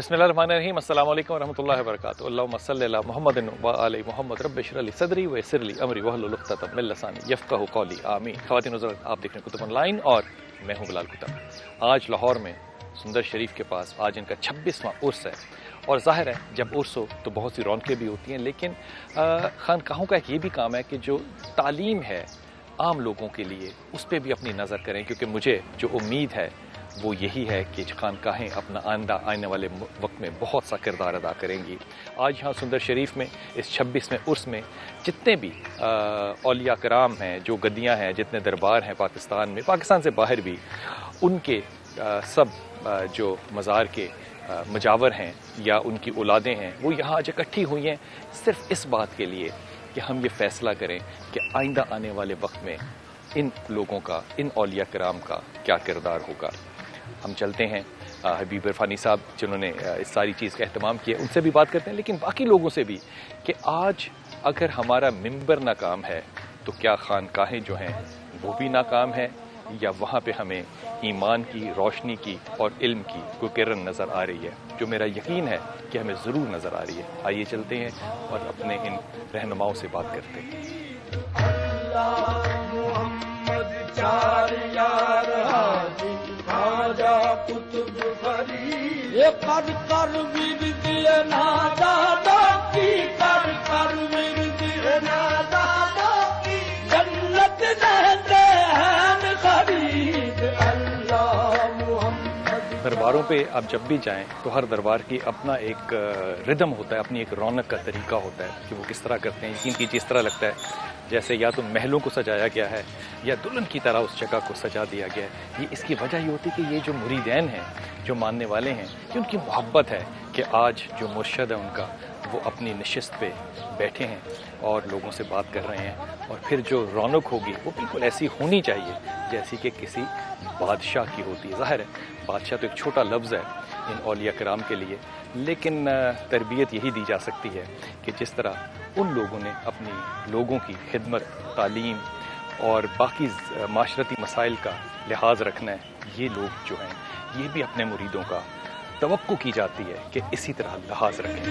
بسم اللہ الرحمن الرحیم. السلام علیکم ورحمۃ اللہ وبرکاتہ. اللہم صلی علی محمد و آل محمد. رب اشرح لی صدری ویسر لی امری واحلل عقدۃ من لسانی یفقہوا قولی. آمین. خواتین و حضرات، آپ دیکھ رہے ہیں کتب آن لائن اور میں ہوں بلال کتب. آج لاہور میں سندر شریف کے پاس آج ان کا 26واں عرس ہے، اور ظاہر ہے جب عرس ہو تو بہت سی رونقیں بھی ہوتی ہیں، لیکن خانقاہوں کا ایک یہ بھی کام ہے کہ جو تعلیم ہے عام لوگوں کے لیے اس پہ بھی اپنی نظر کریں، کیونکہ مجھے جو امید ہے وہ یہی ہے کہ خانقاہیں اپنا آنے والے وقت میں بہت سا کردار ادا کریں گی. آج یہاں سندر شریف میں اس 26ویں عرس میں جتنے بھی اولیاء کرام ہیں، جو گدیاں ہیں، جتنے دربار ہیں پاکستان میں، پاکستان سے باہر بھی، ان کے سب جو مزار کے مجاور ہیں یا ان کی اولادیں ہیں، وہ یہاں آج اکٹھی ہوئی ہیں صرف اس بات کے لیے کہ ہم یہ فیصلہ کریں کہ آئندہ آنے والے وقت میں ان لوگوں کا، ان اولیاء کرام کا کیا کردار ہوگا. ہم چلتے ہیں حبیب عرفانی صاحب جنہوں نے اس ساری چیز کا اہتمام کیا، ان سے بھی بات کرتے ہیں، لیکن باقی لوگوں سے بھی، کہ آج اگر ہمارا ممبر ناکام ہے تو کیا خانقاہیں جو ہیں وہ بھی ناکام ہیں، یا وہاں پہ ہمیں ایمان کی روشنی کی اور علم کی کوئی کرن نظر آ رہی ہے، جو میرا یقین ہے کہ ہمیں ضرور نظر آ رہی ہے. آئیے چلتے ہیں اور اپنے ان رہنماؤں سے بات کرتے ہیں. درباروں پہ آپ جب بھی جائیں تو ہر دربار کی اپنا ایک ردم ہوتا ہے، اپنی ایک رونق کا طریقہ ہوتا ہے کہ وہ کس طرح کرتے ہیں. یقین کیجیے اس طرح لگتا ہے جیسے یا تو محلوں کو سجایا گیا ہے یا دلہن کی طرح اس جگہ کو سجا دیا گیا ہے. اس کی وجہ یہ ہوتی ہے کہ یہ جو مریدین ہیں، جو ماننے والے ہیں، یہ ان کی محبت ہے کہ آج جو مرشد ہے ان کا، وہ اپنی نشست پہ بیٹھے ہیں اور لوگوں سے بات کر رہے ہیں، اور پھر جو رونق ہوگی وہ بالکل ایسی ہونی چاہیے جیسی کہ کسی بادشاہ کی ہوتی ہے. ظاہر ہے بادشاہ تو ایک چھوٹا لفظ ہے ان اولیاء کرام کے لیے، لیکن تربیت یہی دی جا سکتی ہے کہ جس طرح ان لوگوں نے اپنی لوگوں کی خدمت، تعلیم اور باقی معاشرتی مسائل کا لحاظ رکھنا ہے، یہ لوگ جو ہیں یہ بھی اپنے مریدوں کا توقع کی جاتی ہے کہ اسی طرح لحاظ رکھیں.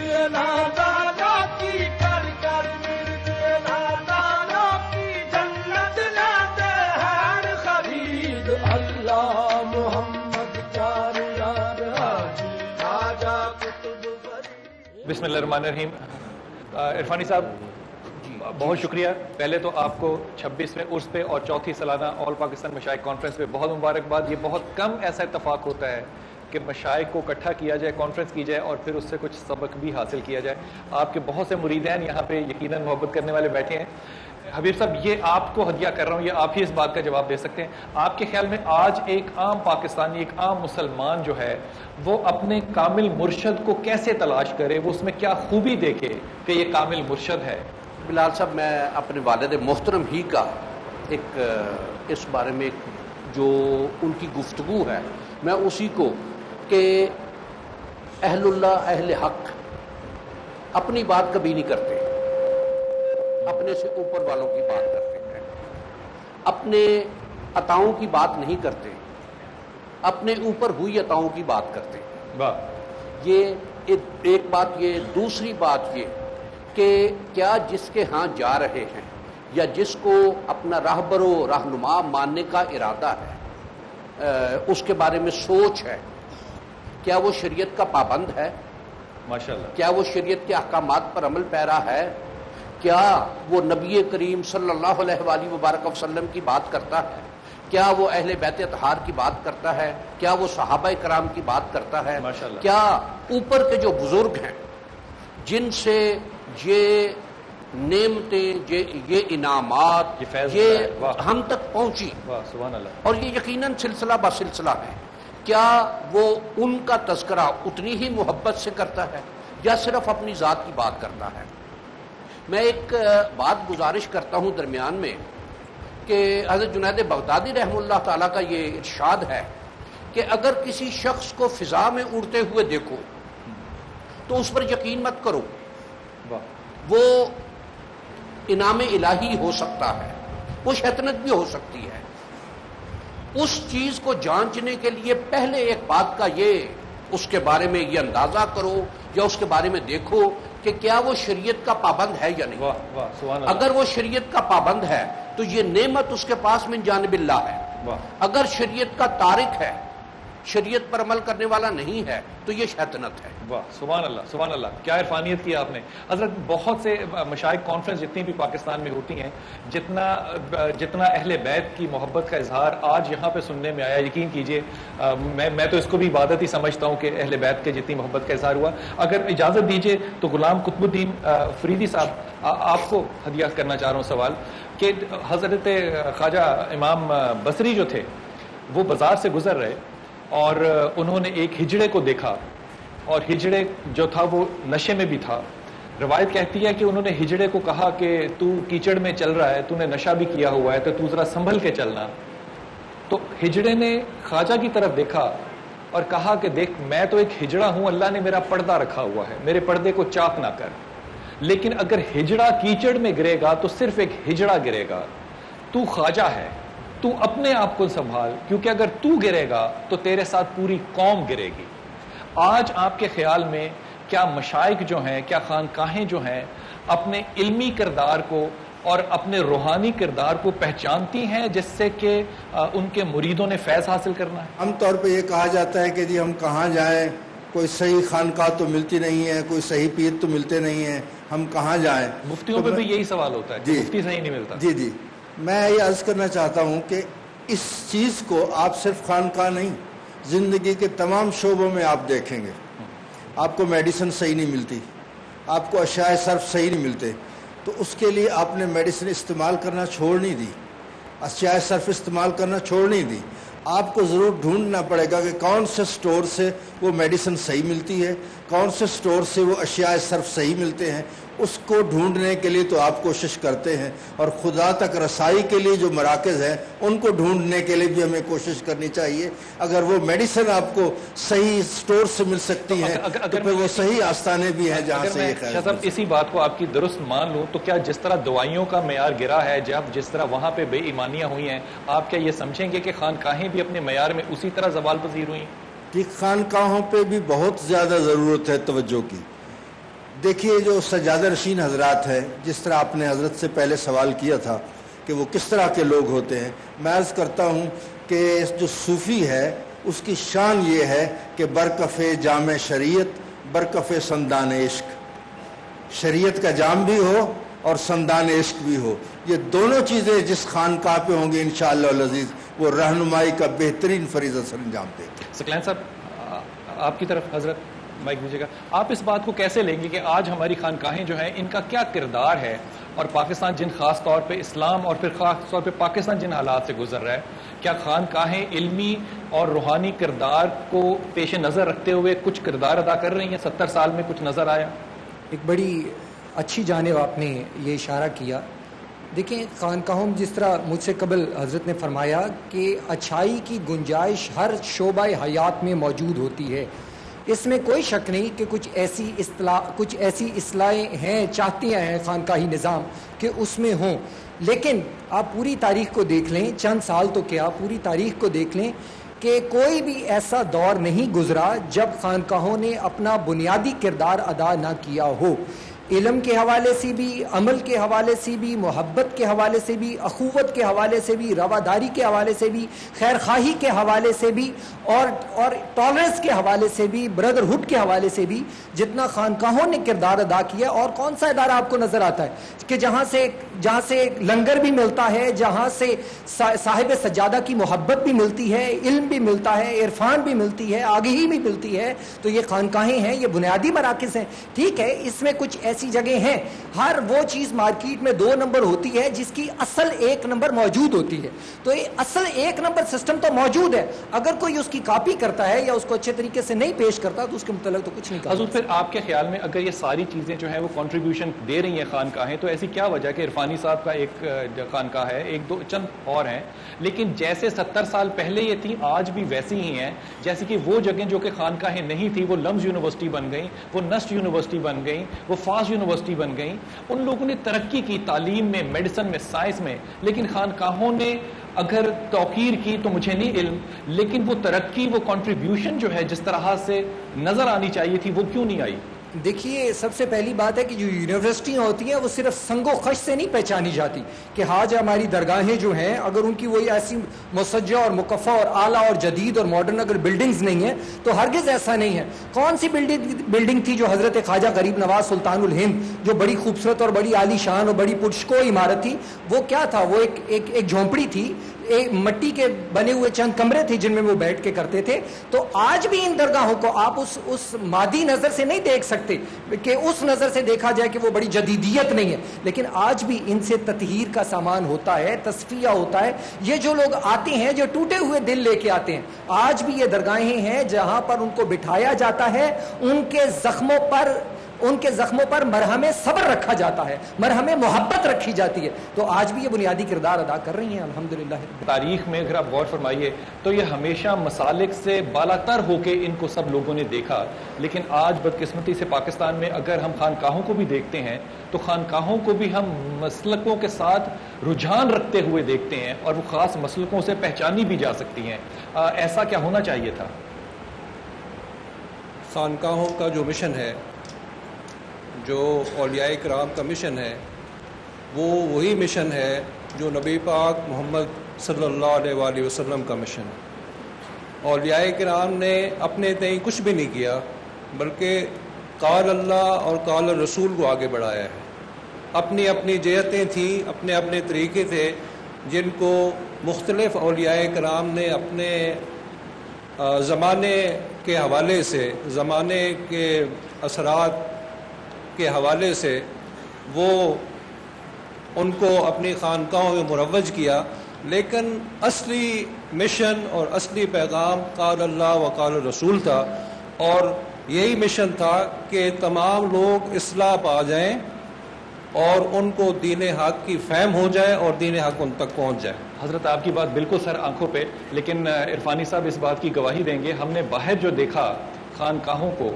بسم اللہ الرحمن الرحیم. عرفانی صاحب بہت شکریہ. پہلے تو آپ کو 26ویں عرس پہ اور چوتھی سالانہ آل پاکستان مشائخ کانفرنس پہ بہت مبارکباد. یہ بہت کم ایسا اتفاق ہوتا ہے کہ مشائخ کو اکٹھا کیا جائے، کانفرنس کی جائے اور پھر اس سے کچھ سبق بھی حاصل کیا جائے. آپ کے بہت سے مریدین یہاں پہ یقیناً محبت کرنے والے بیٹھے ہیں. حبیب صاحب یہ آپ کو ہدیہ کر رہا ہوں، یہ آپ ہی اس بات کا جواب دے سکتے ہیں. آپ کے خیال میں آج ایک عام پاکستانی، ایک عام مسلمان جو ہے وہ اپنے کامل مرشد کو کیسے تلاش کرے، وہ اس میں کیا خوبی دیکھے کہ یہ کامل مرشد ہے؟ بلال صاحب، میں اپنے والد محترم ہی کا ایک اس بارے میں جو ان کی گفتگو ہے، میں اسی کو کہ اہل اللہ، اہل حق اپنی بات کبھی نہیں کرتے، اپنے سے اوپر والوں کی بات کرتے ہیں، اپنے عطاؤں کی بات نہیں کرتے، اپنے اوپر ہوئی عطاؤں کی بات کرتے ہیں. یہ ایک بات. یہ دوسری بات یہ کہ کیا جس کے ہاں جا رہے ہیں یا جس کو اپنا راہبر و رہنما ماننے کا ارادہ ہے، اس کے بارے میں سوچ ہے، کیا وہ شریعت کا پابند ہے؟ ماشاءاللہ. کیا وہ شریعت کے احکامات پر عمل پیرا ہے؟ کیا وہ نبی کریم صلی اللہ علیہ وآلہ وبارک وسلم کی بات کرتا ہے؟ کیا وہ اہل بیت اطہار کی بات کرتا ہے؟ کیا وہ صحابہ کرام کی بات کرتا ہے؟ کیا اوپر کے جو بزرگ ہیں جن سے یہ نعمتیں، یہ انعامات، یہ ہم تک پہنچی، سبحان اللہ، اور یہ یقیناً سلسلہ با سلسلہ ہے، کیا وہ ان کا تذکرہ اتنی ہی محبت سے کرتا ہے یا صرف اپنی ذات کی بات کرتا ہے؟ میں ایک بات گزارش کرتا ہوں درمیان میں کہ حضرت جنید بغدادی رحمہ اللہ تعالیٰ کا یہ ارشاد ہے کہ اگر کسی شخص کو فضا میں اڑتے ہوئے دیکھو تو اس پر یقین مت کرو، وہ انعام الہی ہو سکتا ہے، وہ شیطنت بھی ہو سکتی ہے. اس چیز کو جانچنے کے لیے پہلے ایک بات کا یہ اس کے بارے میں یہ اندازہ کرو یا اس کے بارے میں دیکھو کہ کیا وہ شریعت کا پابند ہے یا نہیں. واہ واہ سبحان اللہ. اگر وہ شریعت کا پابند ہے تو یہ نعمت اس کے پاس من جانب اللہ ہے. اگر شریعت کا تارک ہے، شریعت پر عمل کرنے والا نہیں ہے، تو یہ شیطنت ہے. واہ سبحان اللہ سبحان اللہ، کیا عرفانیت کی آپ نے. حضرت بہت سے مشائخ کانفرنس جتنی بھی پاکستان میں ہوتی ہیں، جتنا اہل بیت کی محبت کا اظہار آج یہاں پہ سننے میں آیا، یقین کیجئے میں تو اس کو بھی عبادت ہی سمجھتا ہوں کہ اہل بیت کے جتنی محبت کا اظہار ہوا. اگر اجازت دیجئے تو غلام قطب الدین فریدی صاحب، آپ کو ہدیہ کرنا چاہ رہا ہوں سوال کہ حضرت خواجہ امام بصری جو تھے وہ بازار سے گزر رہے اور انہوں نے ایک ہجڑے کو دیکھا، اور ہجڑے جو تھا وہ نشے میں بھی تھا. روایت کہتی ہے کہ انہوں نے ہجڑے کو کہا کہ تو کیچڑ میں چل رہا ہے، تو نے نشہ بھی کیا ہوا ہے، تو ذرا سنبھل کے چلنا. تو ہجڑے نے خواجہ کی طرف دیکھا اور کہا کہ دیکھ میں تو ایک ہجڑا ہوں، اللہ نے میرا پردہ رکھا ہوا ہے، میرے پردے کو چاک نہ کر. لیکن اگر ہجڑا کیچڑ میں گرے گا تو صرف ایک ہجڑا گرے گا، تو خواجہ ہے، تو اپنے آپ کو سنبھال، کیونکہ اگر تو گرے گا تو تیرے ساتھ پوری قوم گرے گی. آج آپ کے خیال میں کیا مشائخ جو ہیں، کیا خانقاہیں جو ہیں اپنے علمی کردار کو اور اپنے روحانی کردار کو پہچانتی ہیں جس سے کہ ان کے مریدوں نے فیض حاصل کرنا ہے؟ عام طور پہ یہ کہا جاتا ہے کہ جی ہم کہاں جائیں، کوئی صحیح خانقاہ تو ملتی نہیں ہے، کوئی صحیح پیر تو ملتے نہیں ہیں، ہم کہاں جائیں. مفتیوں پہ بھی یہی سوال ہوتا ہے کہ مفتی صحیح نہیں ملتا. جی میں یہ عرض کرنا چاہتا ہوں کہ اس چیز کو آپ صرف خانقاہ نہیں، زندگی کے تمام شعبوں میں آپ دیکھیں گے. آپ کو میڈیسن صحیح نہیں ملتی، آپ کو اشیاء صرف صحیح نہیں ملتے، تو اس کے لیے آپ نے میڈیسن استعمال کرنا چھوڑ نہیں دی، اشیاء صرف استعمال کرنا چھوڑ نہیں دی. آپ کو ضرور ڈھونڈنا پڑے گا کہ کون سے سٹور سے وہ میڈیسن صحیح ملتی ہے، کون سے سٹور سے وہ اشیاء صرف صحیح ملتے ہیں. اس کو ڈھونڈنے کے لیے تو آپ کوشش کرتے ہیں، اور خدا تک رسائی کے لیے جو مراکز ہیں ان کو ڈھونڈنے کے لیے بھی ہمیں کوشش کرنی چاہیے. اگر وہ میڈیسن آپ کو صحیح سٹور سے مل سکتی ہیں تو پھر وہ صحیح آستانے بھی ہیں جہاں سے یہ خیر. صاحب اسی بات کو آپ کی درست مان لوں تو کیا جس طرح دوائیوں کا معیار گرا ہے، جس طرح وہاں پہ بے ایمانیاں ہوئی ہیں، آپ کیا یہ سمجھیں گے کہ خانقاہیں بھی اپنے معیار میں اسی طرح زوال پذیر ہوئی؟ کہ خانقاہوں پہ بھی بہت زیادہ ضرورت ہے توجہ کی. دیکھیے جو سجادہ نشین حضرات ہیں، جس طرح آپ نے حضرت سے پہلے سوال کیا تھا کہ وہ کس طرح کے لوگ ہوتے ہیں، میں عرض کرتا ہوں کہ جو صوفی ہے اس کی شان یہ ہے کہ برکف جام شریعت، برکف سندان عشق، شریعت کا جام بھی ہو اور سندان عشق بھی ہو. یہ دونوں چیزیں جس خانقاہ پہ ہوں گی انشاءاللہ العزیز، وہ رہنمائی کا بہترین فریضہ سر انجام دے گی. ثقلین صاحب آپ کی طرف حضرت مائک دیجیے گا. آپ اس بات کو کیسے لیں گے کہ آج ہماری خانقاہیں جو ہیں ان کا کیا کردار ہے، اور پاکستان جن خاص طور پہ اسلام اور پھر خاص طور پہ پاکستان جن حالات سے گزر رہا ہے، کیا خانقاہیں علمی اور روحانی کردار کو پیش نظر رکھتے ہوئے کچھ کردار ادا کر رہی ہیں؟ 70 سال میں کچھ نظر آیا؟ ایک بڑی اچھی جانب آپ نے یہ اشارہ کیا. دیکھیں خانقاہوں جس طرح مجھ سے قبل حضرت نے فرمایا کہ اچھائی کی گنجائش ہر شعبہ حیات میں موجود ہوتی ہے، اس میں کوئی شک نہیں کہ کچھ ایسی اصلاحیں ہیں، چاہتی ہیں خانقاہی نظام کہ اس میں ہوں. لیکن آپ پوری تاریخ کو دیکھ لیں، چند سال تو کیا پوری تاریخ کو دیکھ لیں کہ کوئی بھی ایسا دور نہیں گزرا جب خانقاہوں نے اپنا بنیادی کردار ادا نہ کیا ہو. علم کے حوالے سے بھی، عمل کے حوالے سے بھی، محبت کے حوالے سے بھی، اخوت کے حوالے سے بھی، رواداری کے حوالے سے بھی، خیر خواہی کے حوالے سے بھی، اور ٹالرنس کے حوالے سے بھی، بردرہڈ کے حوالے سے بھی جتنا خانقاہوں نے کردار ادا کیا. اور کون سا ادارہ آپ کو نظر آتا ہے کہ جہاں سے لنگر بھی ملتا ہے، جہاں سے صاحب سجادہ کی محبت بھی ملتی ہے، علم بھی ملتا ہے، عرفان بھی ملتی ہے، آگہی بھی ملتی ہے؟ تو یہ خانقاہیں ہیں، یہ بنیادی مراکز ہیں. ٹھیک ہے، اس میں کچھ ایسی جگہیں ہیں، ہر وہ چیز مارکیٹ میں 2 نمبر ہوتی ہے جس کی اصل 1 نمبر موجود ہوتی ہے. تو یہ اصل 1 نمبر سسٹم تو موجود ہے، اگر کوئی اس کی کاپی کرتا ہے یا اس کو اچھے طریقے سے نہیں پیش کرتا تو اس کے متعلق تو کچھ نہیں کرتا. حضور پھر آپ کے خیال میں اگر یہ ساری چیزیں جو ہیں وہ کنٹریبیوشن دے رہی ہیں خانقاہیں، تو ایسی کیا وجہ کہ عرفانی صاحب کا ایک خانقاہ ہے، ایک دو چند اور ہیں، لیکن جیسے 70 سال پہلے یہ تھی آج بھی ویسی ہی ہیں، جیسے کہ وہ جگہیں جو کہ خانقاہیں نہیں تھی وہ لمز یونیورسٹی بن گئیں، وہ نسٹ یونیورسٹی بن گئیں، وہ فاس یونیورسٹی بن گئیں, ان لوگوں نے ترقی کی تعلیم میں, میڈیسن میں, سائنس میں, لیکن خانقاہوں نے اگر توقیر کی تو مجھے نہیں علم, لیکن وہ ترقی, وہ کنٹریبیوشن جو ہے جس طرح سے نظر آنی چاہیے تھی وہ کیوں نہیں آئی؟ دیکھیے سب سے پہلی بات ہے کہ جو یونیورسٹیاں ہوتی ہیں وہ صرف سنگ و خش سے نہیں پہچانی جاتی کہ حاج ہماری درگاہیں جو ہیں اگر ان کی وہی ایسی مسجع اور مکفہ اور اعلیٰ اور جدید اور ماڈرن اگر بلڈنگز نہیں ہیں تو ہرگز ایسا نہیں ہے. کون سی بلڈنگ تھی جو حضرت خواجہ غریب نواز سلطان الہند جو بڑی خوبصورت اور بڑی عالی شان اور بڑی پرشکو عمارت تھی, وہ کیا تھا؟ وہ ایک جھونپڑی تھی, مٹی کے بنے ہوئے چند کمرے تھے جن میں وہ بیٹھ کے کرتے تھے. تو آج بھی ان درگاہوں کو آپ اس مادی نظر سے نہیں دیکھ سکتے کہ اس نظر سے دیکھا جائے کہ وہ بڑی جدیدیت نہیں ہے, لیکن آج بھی ان سے تطہیر کا سامان ہوتا ہے, تصفیہ ہوتا ہے. یہ جو لوگ آتے ہیں جو ٹوٹے ہوئے دل لے کے آتے ہیں, آج بھی یہ درگاہیں ہیں جہاں پر ان کو بٹھایا جاتا ہے, ان کے زخموں پر مرہم صبر رکھا جاتا ہے, مرہم محبت رکھی جاتی ہے. تو آج بھی یہ بنیادی کردار ادا کر رہی ہیں الحمدللہ. تاریخ میں اگر آپ غور فرمائیے تو یہ ہمیشہ مسالک سے بالاتر ہو کے ان کو سب لوگوں نے دیکھا, لیکن آج بدقسمتی سے پاکستان میں اگر ہم خانقاہوں کو بھی دیکھتے ہیں تو خانقاہوں کو بھی ہم مسلکوں کے ساتھ رجحان رکھتے ہوئے دیکھتے ہیں, اور وہ خاص مسلکوں سے پہچانی بھی جا سکتی ہیں. ایسا کیا ہونا چاہیے تھا؟ خانقاہوں کا جو مشن ہے, جو اولیاء کرام کا مشن ہے, وہ وہی مشن ہے جو نبی پاک محمد صلی اللہ علیہ وآلہ وسلم کا مشن ہے. اولیاء کرام نے اپنے تئیں کچھ بھی نہیں کیا, بلکہ قال اللہ اور قال رسول کو آگے بڑھایا ہے. اپنی اپنی جہتیں تھیں, اپنے اپنے طریقے تھے جن کو مختلف اولیاء کرام نے اپنے زمانے کے حوالے سے, زمانے کے اثرات کے حوالے سے وہ ان کو اپنی خانقاہوں میں مروج کیا. لیکن اصلی مشن اور اصلی پیغام قال اللہ و قال رسول تھا, اور یہی مشن تھا کہ تمام لوگ اصلاح پا جائیں اور ان کو دین حق کی فہم ہو جائے اور دین حق ان تک پہنچ جائے. حضرت آپ کی بات بالکل سر آنکھوں پہ, لیکن عرفانی صاحب اس بات کی گواہی دیں گے, ہم نے باہر جو دیکھا خانقاہوں کو,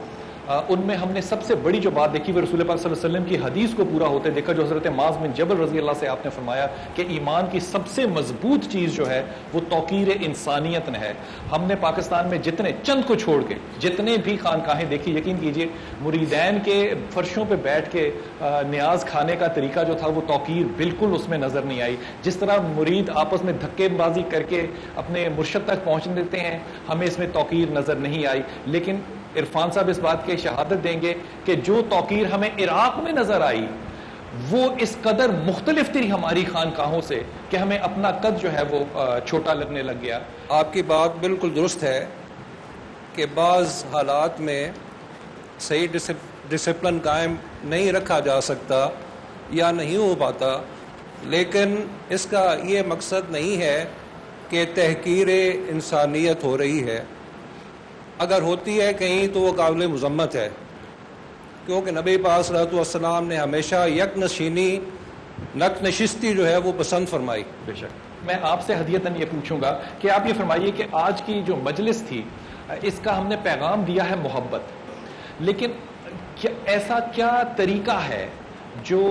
ان میں ہم نے سب سے بڑی جو بات دیکھی وہ رسول پاک صلی اللہ علیہ وسلم کی حدیث کو پورا ہوتے دیکھا, جو حضرت معاذ بن جبل رضی اللہ سے آپ نے فرمایا کہ ایمان کی سب سے مضبوط چیز جو ہے وہ توقیر انسانیت ہے. ہم نے پاکستان میں جتنے چند کو چھوڑ کے جتنے بھی خانقاہیں دیکھی, یقین کیجئے مریدین کے فرشوں پہ بیٹھ کے نیاز کھانے کا طریقہ جو تھا وہ توقیر بالکل اس میں نظر نہیں آئی. جس طرح مرید آپس میں دھکے بازی کر کے اپنے مرشد تک پہنچ دیتے ہیں, ہمیں اس میں توقیر نظر نہیں آئی. لیکن عرفان صاحب اس بات کی شہادت دیں گے کہ جو توقیر ہمیں عراق میں نظر آئی وہ اس قدر مختلف تھی ہماری خانقاہوں سے کہ ہمیں اپنا قد جو ہے وہ چھوٹا لگنے لگ گیا. آپ کی بات بالکل درست ہے کہ بعض حالات میں صحیح ڈسپلن قائم نہیں رکھا جا سکتا یا نہیں ہو پاتا, لیکن اس کا یہ مقصد نہیں ہے کہ تحقیر انسانیت ہو رہی ہے. اگر ہوتی ہے کہیں تو وہ قابل مذمت ہے, کیونکہ نبی پاک صلی اللہ علیہ وسلم نے ہمیشہ یک نشستی جو ہے وہ پسند فرمائی. بے شک. میں آپ سے ہدیتاً یہ پوچھوں گا کہ آپ یہ فرمائیے کہ آج کی جو مجلس تھی اس کا ہم نے پیغام دیا ہے محبت, لیکن ایسا کیا طریقہ ہے جو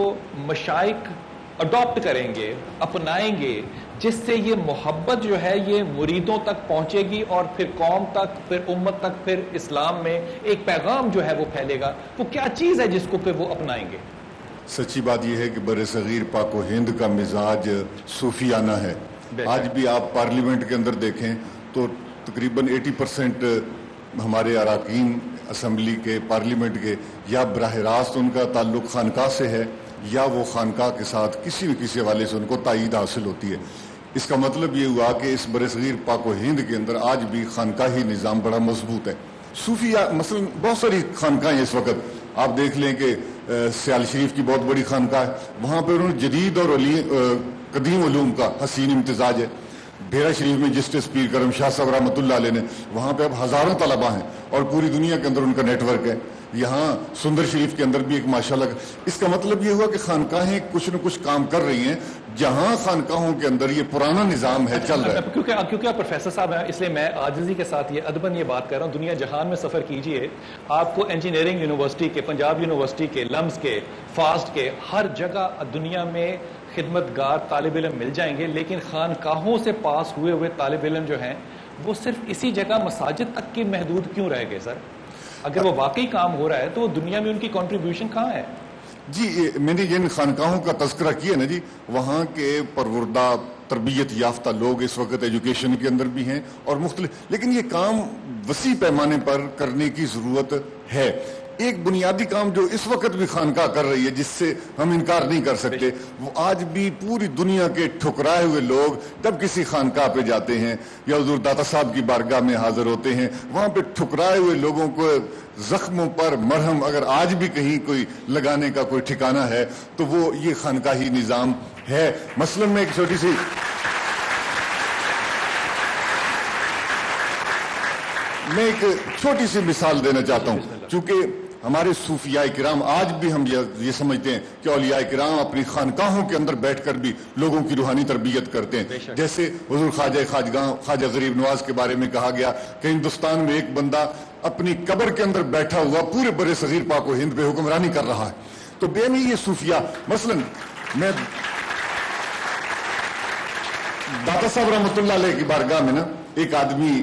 مشائخ اڈاپٹ کریں گے, اپنائیں گے, جس سے یہ محبت جو ہے یہ مریدوں تک پہنچے گی اور پھر قوم تک, پھر امت تک, پھر اسلام میں ایک پیغام جو ہے وہ پھیلے گا؟ وہ کیا چیز ہے جس کو پھر وہ اپنائیں گے؟ سچی بات یہ ہے کہ بر صغیر پاک و ہند کا مزاج صوفیانہ ہے. آج بھی آپ پارلیمنٹ کے اندر دیکھیں تو تقریباً 80% ہمارے اراکین اسمبلی کے, پارلیمنٹ کے, یا براہ راست ان کا تعلق خانقاہ سے ہے یا وہ خانقاہ کے ساتھ کسی نہ کسی حوالے سے ان کو تائید حاصل ہوتی ہے. اس کا مطلب یہ ہوا کہ اس برصغیر پاک و ہند کے اندر آج بھی خانقاہی نظام بڑا مضبوط ہے. صوفیہ مثلا بہت ساری خانقاہیں اس وقت آپ دیکھ لیں کہ سیال شریف کی بہت بڑی خانقاہ ہے, وہاں پہ انہوں نے جدید اور قدیم علوم کا حسین امتزاج ہے. ڈیرہ شریف میں جسٹس پیر کرم شاہ صاحب رحمۃ اللہ علیہ نے, وہاں پہ اب ہزاروں طلباء ہیں اور پوری دنیا کے اندر ان کا نیٹ ورک ہے. یہاں سندر شریف کے اندر بھی ایک ماشاءاللہ. اس کا مطلب یہ ہوا کہ خانقاہیں کچھ نہ کچھ کام کر رہی ہیں جہاں خانقاہوں کے اندر یہ پرانا نظام ہے چل رہا ہے. کیونکہ آپ پروفیسر صاحب ہیں اس لیے میں عاجزی کے ساتھ یہ ادباً یہ بات کر رہا ہوں. دنیا جہان میں سفر کیجئے, آپ کو انجینئرنگ یونیورسٹی کے, پنجاب یونیورسٹی کے, لمز کے, فاسٹ کے, ہر جگہ دنیا میں خدمتگار طالب علم مل جائیں گے, لیکن خانقاہوں سے پاس ہوئے طالب علم جو ہیں وہ صرف اسی جگہ مساجد تک کی محدود کیوں رہ گئے سر؟ اگر وہ واقعی کام ہو رہا ہے تو دنیا میں ان کی کنٹریبیوشن کہاں ہے؟ جی میں نے جن خانقاہوں کا تذکرہ کیا نا جی, وہاں کے پروردہ تربیت یافتہ لوگ اس وقت ایجوکیشن کے اندر بھی ہیں اور مختلف, لیکن یہ کام وسیع پیمانے پر کرنے کی ضرورت ہے. ایک بنیادی کام جو اس وقت بھی خانقاہ کر رہی ہے جس سے ہم انکار نہیں کر سکتے, وہ آج بھی پوری دنیا کے ٹھکرائے ہوئے لوگ جب کسی خانقاہ پہ جاتے ہیں یا حضور داتا صاحب کی بارگاہ میں حاضر ہوتے ہیں, وہاں پہ ٹھکرائے ہوئے لوگوں کو زخموں پر مرہم اگر آج بھی کہیں کوئی لگانے کا کوئی ٹھکانہ ہے تو وہ یہ خانقاہی نظام ہے. مثلاً میں ایک چھوٹی سی مثال دینا چاہتا ہوں. چونکہ ہمارے صوفیاء کرام آج بھی ہم یہ سمجھتے ہیں کہ اولیاء کرام اپنی خانقاہوں کے اندر بیٹھ کر بھی لوگوں کی روحانی تربیت کرتے ہیں. جیسے حضور خواجہ غریب نواز کے بارے میں کہا گیا کہ ہندوستان میں ایک بندہ اپنی قبر کے اندر بیٹھا ہوا پورے بر صغیر پاک و ہند پہ حکمرانی کر رہا ہے. تو بے نہیں یہ صوفیاء. مثلا میں داتا صاحب رحمۃ اللہ علیہ کی بارگاہ میں نا ایک آدمی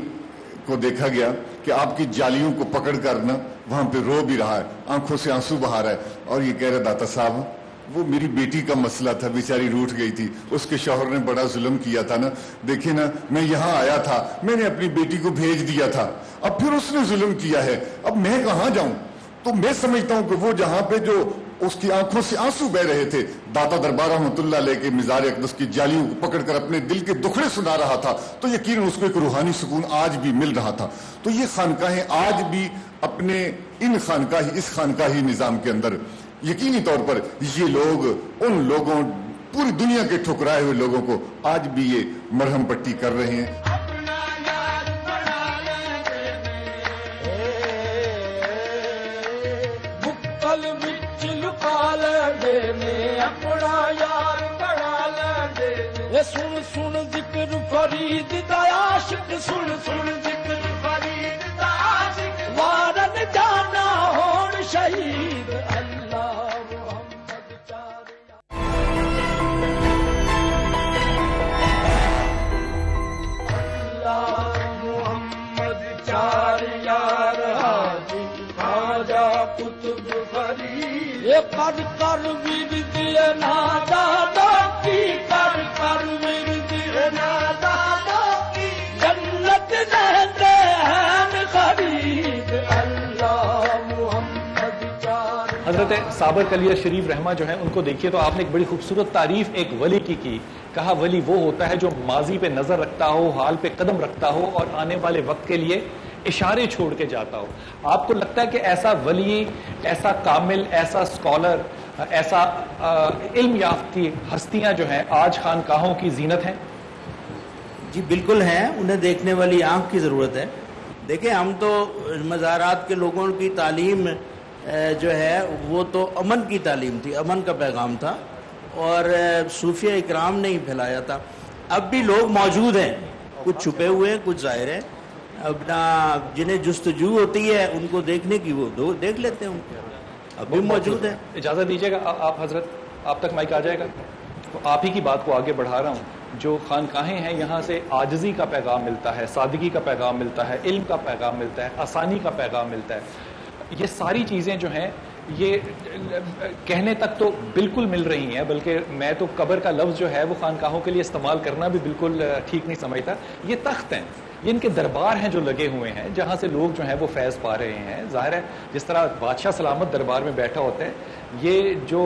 کو دیکھا گیا کہ آپ کی جالیوں کو پکڑ کر نا وہاں پہ رو بھی رہا ہے, آنکھوں سے آنسو بہا رہا ہے, اور یہ کہہ رہا داتا صاحب وہ میری بیٹی کا مسئلہ تھا, بیچاری روٹھ گئی تھی, اس کے شوہر نے بڑا ظلم کیا تھا نا, دیکھیں نا میں یہاں آیا تھا, میں نے اپنی بیٹی کو بھیج دیا تھا, اب پھر اس نے ظلم کیا ہے, اب میں کہاں جاؤں. تو میں سمجھتا ہوں کہ وہ جہاں پہ جو اس کی آنکھوں سے آنسو بہ رہے تھے, داتا دربار رحمۃ اللہ علیہ کے مزار اقدس کی جالیوں کو پکڑ کر اپنے دل کے دکھڑے سنا رہا تھا, تو یقیناً اس کو ایک روحانی سکون آج بھی مل رہا تھا. تو یہ خانقاہیں آج بھی اپنے اس خانقاہی نظام کے اندر یقینی طور پر یہ لوگ ان لوگوں, پوری دنیا کے ٹھکرائے ہوئے لوگوں کو آج بھی یہ مرہم پٹی کر رہے ہیں. سن سن ذکر فرید دا عاشق, سن سن ذکر فرید دا عاشق, وارن جانا ہون شہید اللہ محمد چار. اللہ محمد چار یار حاجی خواجہ قطب فرید, یہ کر کر ورد نادا کی, کر کر ورد نادا کی, جنت رہتے ہیں خرید اللہ محمد چار. حضرت صابر کلیہ شریف رحمہ جو ہیں ان کو دیکھیے تو آپ نے ایک بڑی خوبصورت تعریف ایک ولی کی. کہا ولی وہ ہوتا ہے جو ماضی پہ نظر رکھتا ہو, حال پہ قدم رکھتا ہو اور آنے والے وقت کے لیے اشارے چھوڑ کے جاتا ہو. آپ کو لگتا ہے کہ ایسا ولی, ایسا کامل, ایسا اسکالر, ایسا علم یافتی ہستیاں جو ہیں آج خانقاہوں کی زینت ہیں؟ جی بالکل ہیں, انہیں دیکھنے والی آنکھ کی ضرورت ہے. دیکھیں ہم تو مزارات کے لوگوں کی تعلیم جو ہے وہ تو امن کی تعلیم تھی, امن کا پیغام تھا, اور صوفیہ اکرام نے ہی پھیلایا تھا. اب بھی لوگ موجود ہیں, کچھ چھپے ہوئے ہیں, کچھ ظاہر ہیں. اپنا جنہیں جستجو ہوتی ہے ان کو دیکھنے کی وہ دیکھ لیتے ہیں, ان کو اب بھی موجود ہے. اجازت دیجیے گا آپ حضرت, آپ تک مائک آ جائے گا تو آپ ہی کی بات کو آگے بڑھا رہا ہوں. جو خانقاہیں ہیں یہاں سے عاجزی کا پیغام ملتا ہے, سادگی کا پیغام ملتا ہے, علم کا پیغام ملتا ہے, آسانی کا پیغام ملتا ہے. یہ ساری چیزیں جو ہیں یہ کہنے تک تو بالکل مل رہی ہیں, بلکہ میں تو قبر کا لفظ جو ہے وہ خانقاہوں کے لیے استعمال کرنا بھی بالکل ٹھیک نہیں سمجھتا. یہ تخت ہیں, یہ ان کے دربار ہیں جو لگے ہوئے ہیں, جہاں سے لوگ جو ہیں وہ فیض پا رہے ہیں. ظاہر ہے جس طرح بادشاہ سلامت دربار میں بیٹھا ہوتا ہے, یہ جو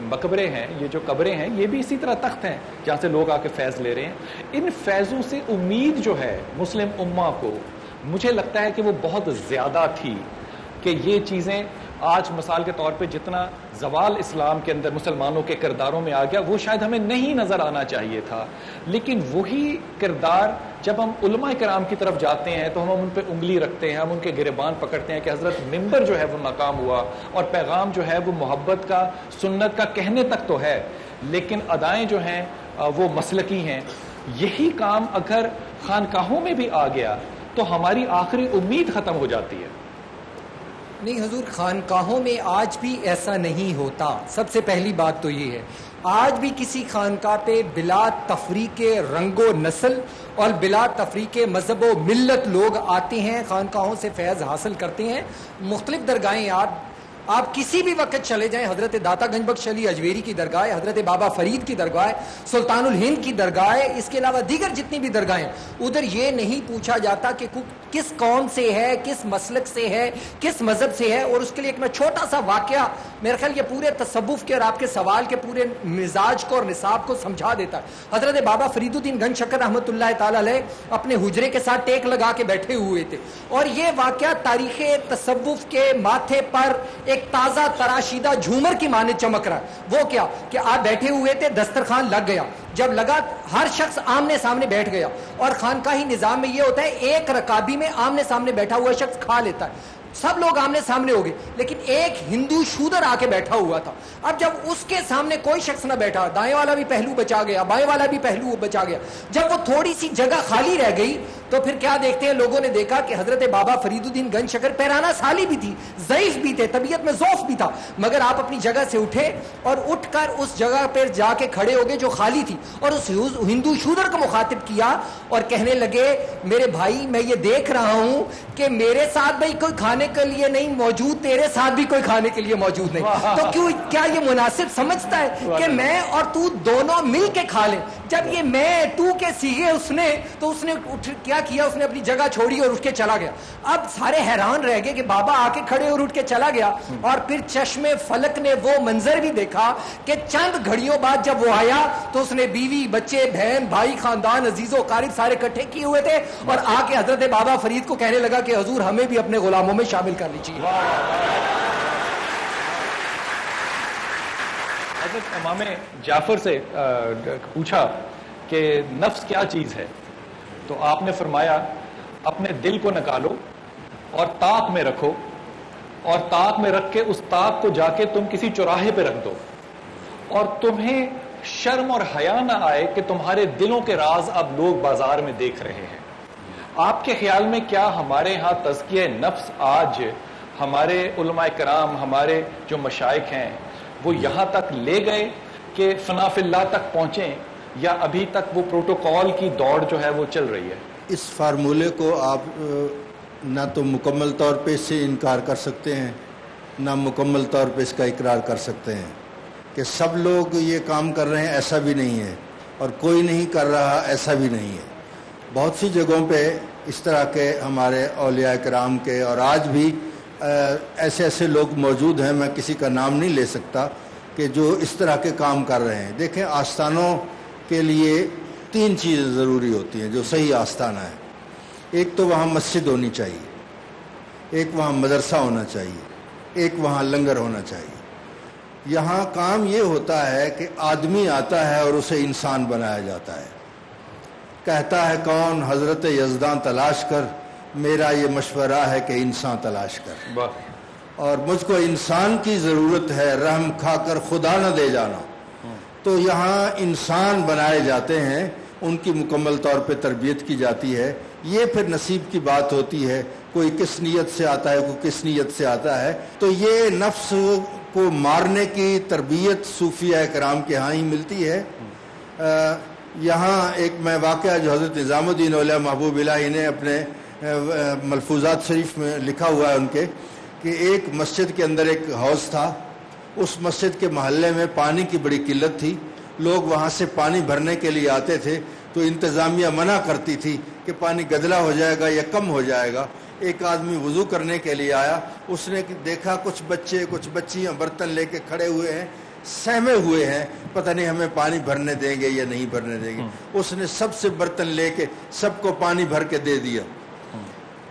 مقبرے ہیں, یہ جو قبریں ہیں, یہ بھی اسی طرح تخت ہیں جہاں سے لوگ آ کے فیض لے رہے ہیں. ان فیضوں سے امید جو ہے مسلم امہ کو, مجھے لگتا ہے کہ وہ بہت زیادہ تھی کہ یہ چیزیں آج مثال کے طور پہ جتنا زوال اسلام کے اندر مسلمانوں کے کرداروں میں آ گیا وہ شاید ہمیں نہیں نظر آنا چاہیے تھا، لیکن وہی کردار جب ہم علماء کرام کی طرف جاتے ہیں تو ہم ان پہ انگلی رکھتے ہیں، ہم ان کے گریبان پکڑتے ہیں کہ حضرت منبر جو ہے وہ ناکام ہوا اور پیغام جو ہے وہ محبت کا، سنت کا کہنے تک تو ہے، لیکن ادائیں جو ہیں وہ مسلکی ہیں۔ یہی کام اگر خانقاہوں میں بھی آ گیا تو ہماری آخری امید ختم ہو جاتی ہے۔ نہیں حضور، خانقاہوں میں آج بھی ایسا نہیں ہوتا۔ سب سے پہلی بات تو یہ ہے، آج بھی کسی خانقاہ پہ بلا تفریق رنگ و نسل اور بلا تفریق مذہب و ملت لوگ آتے ہیں، خانقاہوں سے فیض حاصل کرتے ہیں۔ مختلف درگاہیں آپ کسی بھی وقت چلے جائیں، حضرت داتا گنج بخش علی اجویری کی درگاہ، حضرت بابا فرید کی درگاہ، سلطان الہند کی درگاہ، اس کے علاوہ دیگر جتنی بھی درگاہیں، ادھر یہ نہیں پوچھا جاتا کہ کس قوم سے ہے، کس مسلک سے ہے، کس مذہب سے ہے۔ اور اس کے لیے ایک میں چھوٹا سا واقعہ، میرے خیال یہ پورے تصوف کے اور آپ کے سوال کے پورے مزاج کو اور نصاب کو سمجھا دیتا ہے۔ حضرت بابا فرید الدین گنج شکر رحمۃ اللہ تعالی علیہ اپنے حجرے کے ساتھ ٹیک لگا کے بیٹھے ہوئے تھے، اور یہ واقعہ تاریخ تصوف کے ماتھے پر ایک تازہ تراشیدہ جھومر کی مانند چمک رہا ہے۔ وہ کیا کہ آپ بیٹھے ہوئے تھے، دسترخوان لگ گیا، جب لگا ہر شخص آمنے سامنے بیٹھ گیا، اور خانقاہی نظام میں یہ ہوتا ہے ایک رکابی میں آمنے سامنے بیٹھا ہوا شخص کھا لیتا ہے، سب لوگ آمنے سامنے ہو گئے، لیکن ایک ہندو شودر آ کے بیٹھا ہوا تھا۔ اب جب اس کے سامنے کوئی شخص نہ بیٹھا، دائیں والا بھی پہلو بچا گیا، بائیں والا بھی پہلو بچا گیا، جب وہ تھوڑی سی جگہ خالی رہ گئی تو پھر کیا دیکھتے ہیں لوگوں نے دیکھا کہ حضرت بابا فرید الدین گنج شکر پیرانہ سالی بھی تھی، ضعیف بھی تھے، طبیعت میں ضعف بھی تھا، مگر آپ اپنی جگہ سے اٹھے اور اٹھ کر اس جگہ پر جا کے کھڑے ہو گئے جو خالی تھی، اور اس ہندو شودر کو مخاطب کیا اور کہنے لگے، میرے بھائی میں یہ دیکھ رہا ہوں کہ میرے ساتھ بھائی کوئی کھانے کے لیے نہیں موجود، تیرے ساتھ بھی کوئی کھانے کے لیے موجود نہیں، تو کیا یہ مناسب سمجھتا ہے کہ میں اور تو دونوں مل کے کھا لیں؟ جب یہ میں تو کے سیگے اس نے کیا کیا، اس نے اپنی جگہ چھوڑی اور اٹھ کے چلا گیا۔ اب سارے حیران رہ گئے کہ بابا آ کے کھڑے اور اٹھ کے چلا گیا، اور پھر چشم فلک نے وہ منظر بھی دیکھا کہ چند گھڑیوں بعد جب وہ آیا تو اس نے بیوی، بچے، بہن، بھائی، خاندان، عزیز و اقارب سارے اکٹھے کیے ہوئے تھے، اور آ کے حضرت بابا فرید کو کہنے لگا کہ حضور ہمیں بھی اپنے غلاموں میں شامل کر لیجیے۔ حضرت امام جعفر سے پوچھا کہ نفس کیا چیز ہے، تو آپ نے فرمایا اپنے دل کو نکالو اور طاق میں رکھو، اور طاق میں رکھ کے اس طاق کو جا کے تم کسی چوراہے پہ رکھ دو، اور تمہیں شرم اور حیا نہ آئے کہ تمہارے دلوں کے راز اب لوگ بازار میں دیکھ رہے ہیں۔ آپ کے خیال میں کیا ہمارے ہاں تزکیہ نفس آج ہمارے علماء کرام، ہمارے جو مشائخ ہیں، وہ یہاں تک لے گئے کہ فنا فی اللہ تک پہنچیں، یا ابھی تک وہ پروٹوکول کی دوڑ جو ہے وہ چل رہی ہے؟ اس فارمولے کو آپ نہ تو مکمل طور پہ اس سے انکار کر سکتے ہیں، نہ مکمل طور پہ اس کا اقرار کر سکتے ہیں کہ سب لوگ یہ کام کر رہے ہیں، ایسا بھی نہیں ہے، اور کوئی نہیں کر رہا، ایسا بھی نہیں ہے۔ بہت سی جگہوں پہ اس طرح کے ہمارے اولیاء کرام کے، اور آج بھی ایسے لوگ موجود ہیں، میں کسی کا نام نہیں لے سکتا، کہ جو اس طرح کے کام کر رہے ہیں۔ دیکھیں، آستانوں کے لیے 3 چیزیں ضروری ہوتی ہیں جو صحیح آستانہ ہے۔ ایک تو وہاں مسجد ہونی چاہیے، ایک وہاں مدرسہ ہونا چاہیے، ایک وہاں لنگر ہونا چاہیے۔ یہاں کام یہ ہوتا ہے کہ آدمی آتا ہے اور اسے انسان بنایا جاتا ہے۔ کہتا ہے کون؟ حضرت یزداں تلاش کر، میرا یہ مشورہ ہے کہ انسان تلاش کر، اور مجھ کو انسان کی ضرورت ہے، رحم کھا کر خدا نہ دے جانا۔ تو یہاں انسان بنائے جاتے ہیں، ان کی مکمل طور پہ تربیت کی جاتی ہے۔ یہ پھر نصیب کی بات ہوتی ہے، کوئی کس نیت سے آتا ہے، کوئی کس نیت سے آتا ہے۔ تو یہ نفس کو مارنے کی تربیت صوفیہ کرام کے ہاں ہی ملتی ہے۔ یہاں ایک میں واقعہ جو حضرت نظام الدین اولیاء محبوب الہی نے اپنے ملفوظات شریف میں لکھا ہوا ہے ان کے، کہ ایک مسجد کے اندر ایک حوض تھا، اس مسجد کے محلے میں پانی کی بڑی قلت تھی، لوگ وہاں سے پانی بھرنے کے لیے آتے تھے تو انتظامیہ منع کرتی تھی کہ پانی گدلا ہو جائے گا یا کم ہو جائے گا۔ ایک آدمی وضو کرنے کے لیے آیا، اس نے دیکھا کچھ بچے کچھ بچیاں برتن لے کے کھڑے ہوئے ہیں، سہمے ہوئے ہیں، پتہ نہیں ہمیں پانی بھرنے دیں گے یا نہیں بھرنے دیں گے۔ اس نے سب سے برتن لے کے سب کو پانی بھر کے دے دیا۔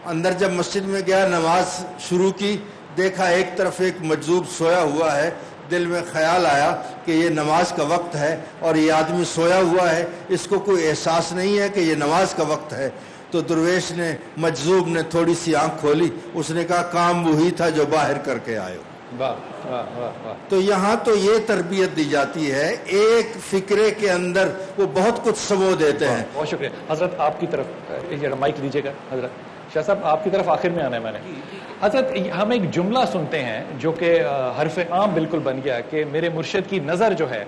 اندر جب مسجد میں گیا، نماز شروع کی دیکھا ایک طرف ایک مجذوب سویا ہوا ہے، دل میں خیال آیا کہ یہ نماز کا وقت ہے اور یہ آدمی سویا ہوا ہے، اس کو کوئی احساس نہیں ہے کہ یہ نماز کا وقت ہے. تو درویش نے، مجذوب نے تھوڑی سی آنکھ کھولی، اس نے کہا کام وہی تھا جو باہر کر کے آئے ہو. واہ واہ واہ واہ. تو یہاں تو یہ تربیت دی جاتی ہے، ایک فکرے کے اندر وہ بہت کچھ سمو دیتے ہیں. بہت شکریہ حضرت. آپ کی طرف مائک دیجیے گا حضرت. شاہ صاحب آپ کی طرف آخر میں آنا ہے میں نے. حضرت ہم ایک جملہ سنتے ہیں جو کہ حرف عام بالکل بن گیا کہ میرے مرشد کی نظر جو ہے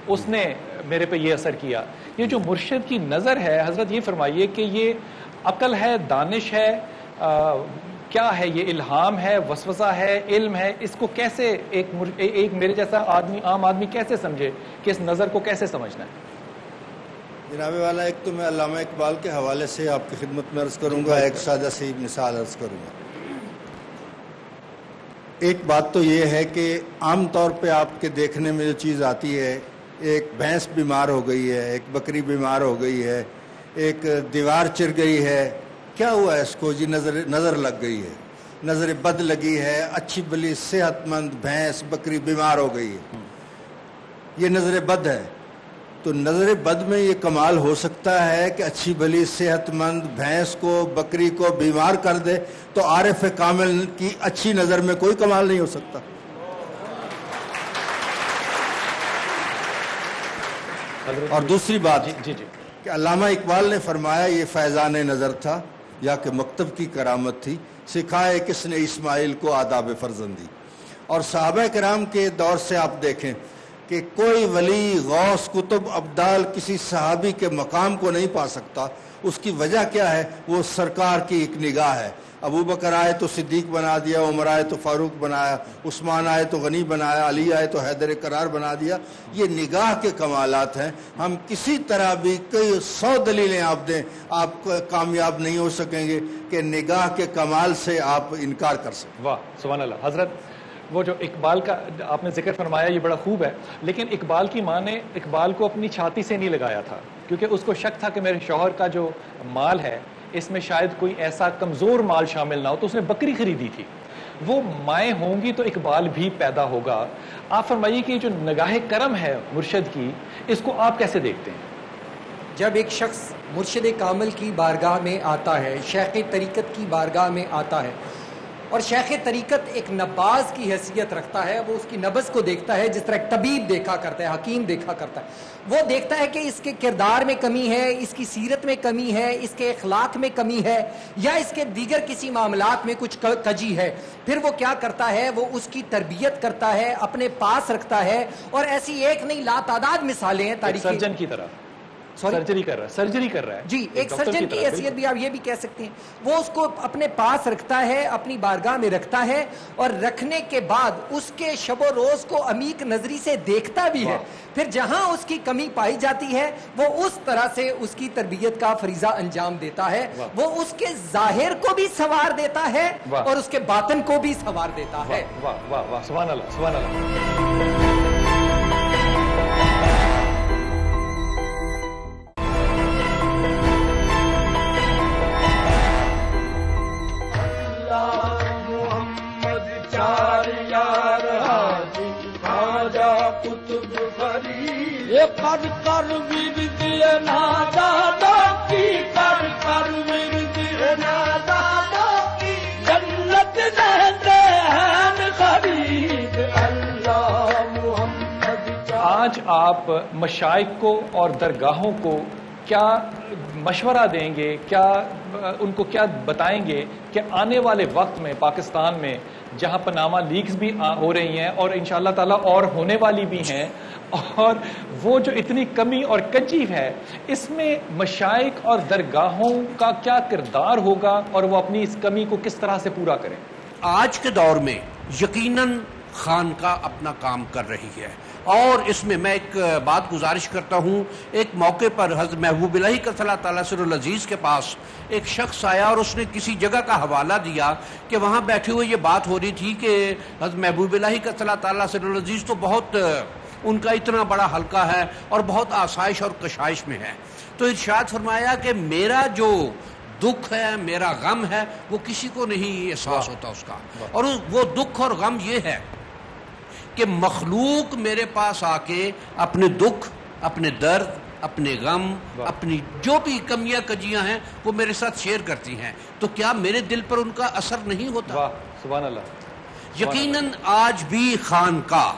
اس نے میرے پہ یہ اثر کیا. یہ جو مرشد کی نظر ہے حضرت، یہ فرمائیے کہ یہ عقل ہے، دانش ہے، کیا ہے؟ یہ الہام ہے، وسوسہ ہے، علم ہے؟ اس کو کیسے ایک میرے جیسا آدمی، عام آدمی کیسے سمجھے کہ اس نظر کو کیسے سمجھنا ہے؟ جناب والا، ایک تو میں علامہ اقبال کے حوالے سے آپ کی خدمت میں عرض کروں گا، ایک سادہ سی مثال عرض کروں گا. ایک بات تو یہ ہے کہ عام طور پہ آپ کے دیکھنے میں جو چیز آتی ہے، ایک بھینس بیمار ہو گئی ہے، ایک بکری بیمار ہو گئی ہے، ایک دیوار چر گئی ہے، کیا ہوا ہے اس کو؟ جی نظر لگ گئی ہے، نظر بد لگی ہے، اچھی بھلی صحت مند بھینس بکری بیمار ہو گئی ہے، یہ نظر بد ہے. تو نظر بد میں یہ کمال ہو سکتا ہے کہ اچھی بھلی صحت مند بھینس کو بکری کو بیمار کر دے، تو عارف کامل کی اچھی نظر میں کوئی کمال نہیں ہو سکتا. اور دوسری بات کہ علامہ اقبال نے فرمایا یہ فیضان نظر تھا یا کہ مکتب کی کرامت تھی، سکھائے کس نے اسماعیل کو آداب فرزندی. اور صحابہ کرام کے دور سے آپ دیکھیں کہ کوئی ولی، غوث، کتب، ابدال کسی صحابی کے مقام کو نہیں پا سکتا. اس کی وجہ کیا ہے؟ وہ سرکار کی ایک نگاہ ہے. ابو بکر آئے تو صدیق بنا دیا، عمر آئے تو فاروق بنایا، عثمان آئے تو غنی بنایا، علی آئے تو حیدر قرار بنا دیا. یہ نگاہ کے کمالات ہیں. ہم کسی طرح بھی کئی 100 دلیلیں آپ دیں، آپ کامیاب نہیں ہو سکیں گے کہ نگاہ کے کمال سے آپ انکار کر سکیں. واہ سبحان اللہ. حضرت وہ جو اقبال کا آپ نے ذکر فرمایا یہ بڑا خوب ہے، لیکن اقبال کی ماں نے اقبال کو اپنی چھاتی سے نہیں لگایا تھا، کیونکہ اس کو شک تھا کہ میرے شوہر کا جو مال ہے اس میں شاید کوئی ایسا کمزور مال شامل نہ ہو، تو اس نے بکری خریدی تھی. وہ مائیں ہوں گی تو اقبال بھی پیدا ہوگا. آپ فرمائیے کہ جو نگاہ کرم ہے مرشد کی، اس کو آپ کیسے دیکھتے ہیں؟ جب ایک شخص مرشد کامل کی بارگاہ میں آتا ہے، شیخ طریقت کی بارگاہ میں آتا ہے، اور شیخ طریقت ایک نباز کی حیثیت رکھتا ہے، وہ اس کی نبض کو دیکھتا ہے جس طرح ایک طبیب دیکھا کرتا ہے، حکیم دیکھا کرتا ہے. وہ دیکھتا ہے کہ اس کے کردار میں کمی ہے، اس کی سیرت میں کمی ہے، اس کے اخلاق میں کمی ہے، یا اس کے دیگر کسی معاملات میں کچھ کجی ہے. پھر وہ کیا کرتا ہے؟ وہ اس کی تربیت کرتا ہے، اپنے پاس رکھتا ہے. اور ایسی ایک نہیں لاتعداد مثالیں ہیں تاریخی. سرجن کی طرح سرجری کر رہا ہے. جی، ایک سرجن کی حیثیت بھی آپ یہ بھی کہہ سکتے ہیں. وہ اس کو اپنے پاس رکھتا ہے، اپنی بارگاہ میں رکھتا ہے، اور رکھنے کے بعد اس کے شب و روز کو عمیق نظری سے دیکھتا بھی ہے. پھر جہاں اس کی کمی پائی جاتی ہے وہ اس طرح سے اس کی تربیت کا فریضہ انجام دیتا ہے. وہ اس کے ظاہر کو بھی سنوار دیتا ہے اور اس کے باطن کو بھی سنوار دیتا ہے. واہ واہ واہ سبحان اللہ سبحان اللہ. کر کر ورد نادادا کی، کر کر ورد نادادا کی، جنت رہتے ہیں خرید اللہ محمد. آج آپ مشائخ کو اور درگاہوں کو کیا مشورہ دیں گے، کیا ان کو کیا بتائیں گے کہ آنے والے وقت میں پاکستان میں جہاں پاناما لیکس بھی ہو رہی ہیں اور انشاءاللہ تعالیٰ اور ہونے والی بھی ہیں، اور وہ جو اتنی کمی اور کجی ہے، اس میں مشائخ اور درگاہوں کا کیا کردار ہوگا اور وہ اپنی اس کمی کو کس طرح سے پورا کریں؟ آج کے دور میں یقیناً خانقاہ اپنا کام کر رہی ہے، اور اس میں میں ایک بات گزارش کرتا ہوں. ایک موقع پر حضرت محبوب الہی صلی اللہ تعالیٰ سر العزیز کے پاس ایک شخص آیا اور اس نے کسی جگہ کا حوالہ دیا کہ وہاں بیٹھے ہوئے یہ بات ہو رہی تھی کہ حضرت محبوب الہی صلی اللہ تعالیٰ سر العزیز تو بہت ان کا اتنا بڑا حلقہ ہے اور بہت آسائش اور کشائش میں ہے. تو ارشاد فرمایا کہ میرا جو دکھ ہے، میرا غم ہے، وہ کسی کو نہیں احساس ہوتا اس کا. اور وہ دکھ اور غم یہ ہے کہ مخلوق میرے پاس آ کے اپنے دکھ، اپنے درد، اپنے غم، اپنی جو بھی کمیاں کجیاں ہیں وہ میرے ساتھ شیئر کرتی ہیں. تو کیا میرے دل پر ان کا اثر نہیں ہوتا؟ واہ سبحان اللہ. یقیناً آج بھی خانقاہ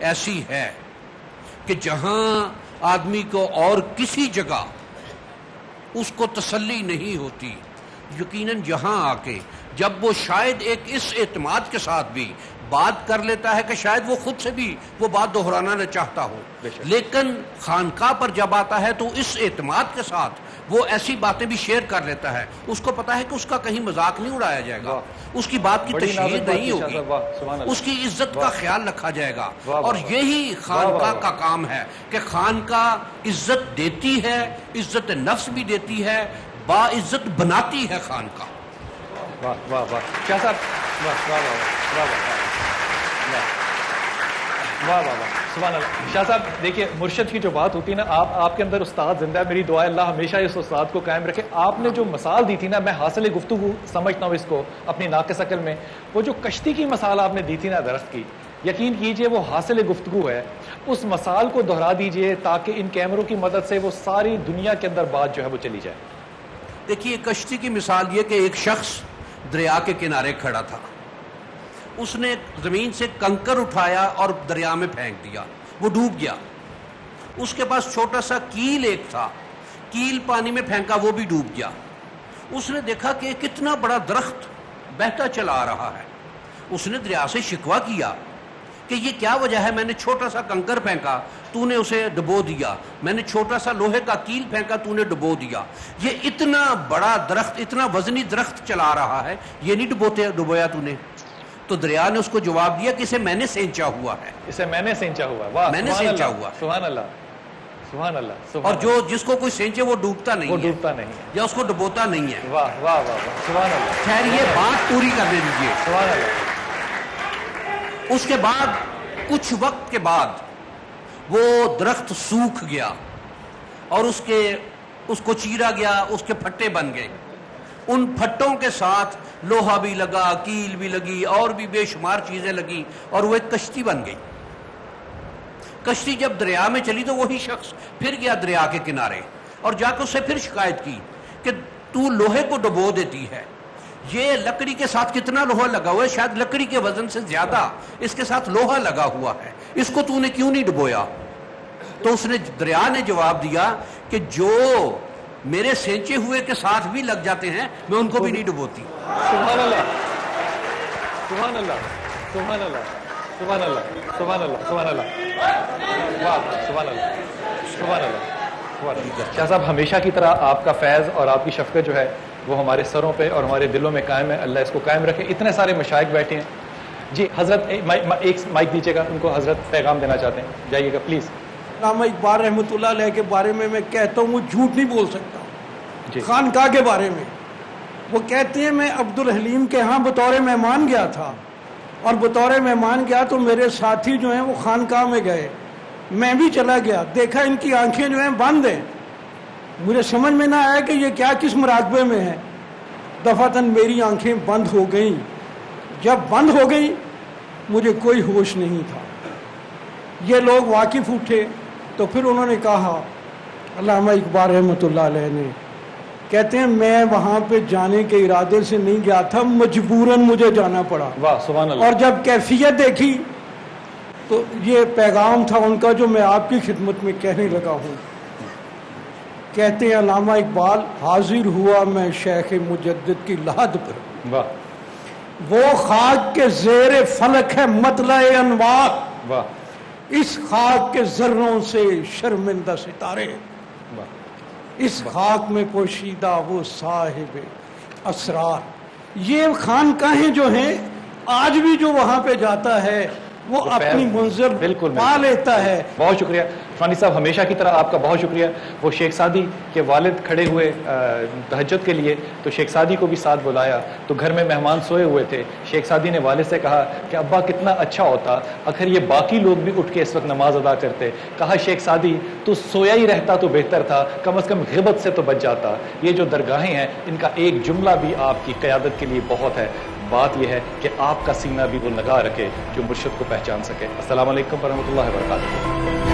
ایسی ہے کہ جہاں آدمی کو اور کسی جگہ اس کو تسلی نہیں ہوتی، یقیناً یہاں آ کے جب وہ شاید ایک اس اعتماد کے ساتھ بھی بات کر لیتا ہے کہ شاید وہ خود سے بھی وہ بات دہرانا نہ چاہتا ہو، لیکن خانقاہ پر جب آتا ہے تو اس اعتماد کے ساتھ وہ ایسی باتیں بھی شیئر کر لیتا ہے. اس کو پتا ہے کہ اس کا کہیں مذاق نہیں اڑایا جائے گا، اس کی بات کی تشہیر نہیں ہوگی، اس کی عزت کا خیال رکھا جائے گا. اور یہی خانقاہ کا کام ہے کہ خانقاہ عزت دیتی ہے، عزت نفس بھی دیتی ہے، با عزت بناتی ہے خانقاہ. واہ واہ واہ شاہ صاحب، واہ واہ واہ واہ واہ واہ واہ سبحان اللہ. شاہ صاحب دیکھیے، مرشد کی جو بات ہوتی ہے نا، آپ کے اندر استاد زندہ ہے. میری دعا ہے اللہ ہمیشہ اس استاد کو قائم رکھے. آپ نے جو مثال دی تھی نا، میں حاصل گفتگو سمجھتا ہوں اس کو اپنی ناقص عقل میں، وہ جو کشتی کی مثال آپ نے دی تھی نا درخت کی، یقین کیجئے وہ حاصل گفتگو ہے. اس مثال کو دہرا دیجئے تاکہ ان کیمروں کی مدد سے وہ ساری دنیا کے اندر بات جو ہے وہ چلی جائے. دیکھیے کشتی کی مثال یہ کہ ایک شخص دریا کے کنارے کھڑا تھا، اس نے زمین سے کنکر اٹھایا اور دریا میں پھینک دیا، وہ ڈوب گیا. اس کے پاس چھوٹا سا کیل ایک تھا، کیل پانی میں پھینکا، وہ بھی ڈوب گیا. اس نے دیکھا کہ کتنا بڑا درخت بہتا چلا آ رہا ہے. اس نے دریا سے شکوہ کیا کہ یہ کیا وجہ ہے، میں نے چھوٹا سا کنکر پھینکا تو نے اسے ڈبو دیا، میں نے چھوٹا سا لوہے کا کیل پھینکا تو نے ڈبو دیا، یہ اتنا بڑا درخت، اتنا وزنی درخت چلا رہا ہے، یہ نہیں ڈبویا تو نے؟ تو دریا نے اس کو جواب دیا کہ اسے میں نے سینچا ہوا ہے، اسے میں نے سینچا ہوا ہے. واہ میں نے سینچا ہوا ہے. سبحان اللہ سبحان اللہ. اور جس کو کوئی سینچے وہ ڈوبتا نہیں، وہ ڈوبتا نہیں ہے یا اس کو ڈبوتا نہیں ہے. واہ واہ واہ سبحان اللہ. خیر یہ بات پوری کرنے دیجیے. سبحان اللہ. اس کے بعد کچھ وقت کے بعد وہ درخت سوکھ گیا اور اس کو چیرا گیا، اس کے پھٹے بن گئے. ان پھٹوں کے ساتھ لوہا بھی لگا، کیل بھی لگی، اور بھی بے شمار چیزیں لگی، اور وہ ایک کشتی بن گئی. کشتی جب دریا میں چلی تو وہی شخص پھر گیا دریا کے کنارے اور جا کے اس سے پھر شکایت کی کہ تو لوہے کو ڈبو دیتی ہے، یہ لکڑی کے ساتھ کتنا لوہا لگا ہوا ہے، شاید لکڑی کے وزن سے زیادہ اس کے ساتھ لوہا لگا ہوا ہے، اس کو تو نے کیوں نہیں ڈبویا؟ تو اس نے دریا نے جواب دیا کہ جو میرے سینچے ہوئے کے ساتھ بھی لگ جاتے ہیں میں ان کو بھی نہیں ڈبوتی. سبحان اللہ سبحان اللہ سبحان اللہ سبحان اللہ سبحان اللہ سبحان اللہ. واہ سبحان اللہ سبحان اللہ. شاہ صاحب ہمیشہ کی طرح آپ کا فیض اور آپ کی شفقت جو ہے وہ ہمارے سروں پہ اور ہمارے دلوں میں قائم ہے. اللہ اس کو قائم رکھے. اتنے سارے مشائخ بیٹھے ہیں. جی حضرت ایک مائک دیجیے گا، ان کو حضرت پیغام دینا چاہتے ہیں، جائیے گا پلیز. علامہ اقبال رحمۃ اللہ علیہ کے بارے میں کہتا ہوں وہ جھوٹ نہیں بول سکتا. خانقاہ کے بارے میں وہ کہتے ہیں میں عبدالحلیم کے ہاں بطور مہمان گیا تھا، اور بطور مہمان گیا تو میرے ساتھی جو ہیں وہ خانقاہ میں گئے، میں بھی چلا گیا، دیکھا ان کی آنکھیں جو ہیں بند ہیں. مجھے سمجھ میں نہ آیا کہ یہ کیا کس مراقبے میں ہے. دفعتاً میری آنکھیں بند ہو گئیں. جب بند ہو گئیں مجھے کوئی ہوش نہیں تھا. یہ لوگ واقف اٹھے تو پھر انہوں نے کہا، علامہ اقبال رحمۃ اللہ علیہ نے کہتے ہیں میں وہاں پہ جانے کے ارادے سے نہیں گیا تھا، مجبوراً مجھے جانا پڑا. واہ سبحان اللہ. اور جب کیفیت دیکھی تو یہ پیغام تھا ان کا جو میں آپ کی خدمت میں کہنے لگا ہوں. کہتے ہیں علامہ اقبال، حاضر ہوا میں شیخ مجدد کی لحد پر، واہ وہ خاک کے زیر فلک ہے مطلع انوار، واہ اس خاک کے ذروں سے شرمندہ ستارے، اس خاک میں پوشیدہ وہ صاحب اسرار. یہ خانقاہیں جو ہیں آج بھی جو وہاں پہ جاتا ہے وہ اپنی منزل بالکل پا لیتا ہے. بہت شکریہ فانی صاحب، ہمیشہ کی طرح آپ کا بہت شکریہ. وہ شیخ سعدی کے والد کھڑے ہوئے تہجد کے لیے، تو شیخ سعدی کو بھی ساتھ بلایا، تو گھر میں مہمان سوئے ہوئے تھے. شیخ سعدی نے والد سے کہا کہ ابا کتنا اچھا ہوتا اگر یہ باقی لوگ بھی اٹھ کے اس وقت نماز ادا کرتے. کہا شیخ سعدی تو سویا ہی رہتا تو بہتر تھا، کم از کم غیبت سے تو بچ جاتا. یہ جو درگاہیں ہیں ان کا ایک جملہ بھی آپ کی قیادت کے لیے بہت ہے. بات یہ ہے کہ آپ کا سینہ بھی وہ لگا رکھے جو مرشد کو پہچان سکے. السلام علیکم ورحمۃ اللہ وبرکاتہ.